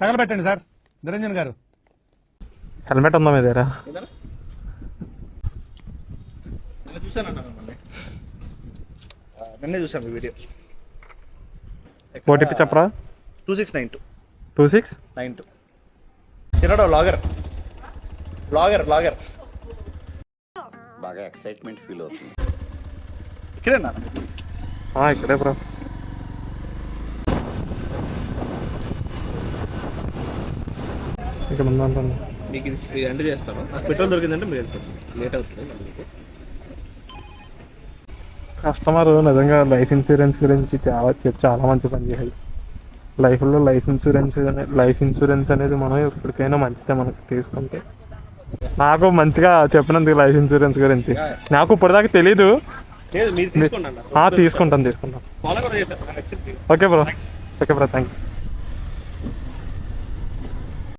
తగలబెట్టండి sir Niranjan గారు. Helmet ఉందా మీ దగ్గర? చూసాను, నిన్నే చూసాను వీడియో. ఓటీపీ చెప్పరా? 2692 2692. చిన్నడో లాగర్ బాగా ఎక్సైట్మెంట్ ఫీల్ అవుతుంది. ఇక్కడేనా? ఇక్కడే బ్రో. ఇక్కడ ఉందంటే మీకు ఇది ఎండ్ చేస్తాను. నాకు పెట్రోల్ దొరికిందంటే మీరు వెళ్ళిపోతుంది, లేట్ అవుతుంది మీకు. కస్టమర్ నిజంగా లైఫ్ ఇన్సూరెన్స్ గురించి చాలా మంచి పని చేయాలి. లైఫ్లో లైఫ్ ఇన్సూరెన్స్ అనేది మనం ఎప్పటికైనా మంచిదే మనకు తీసుకుంటే. నాకు మంచిగా చెప్పినందుకు లైఫ్ ఇన్సూరెన్స్ గురించి నాకు ఇప్పటిదాకా తెలీదు. తీసుకుంటాను. తీసుకుంటాను. Okay bro, thank you.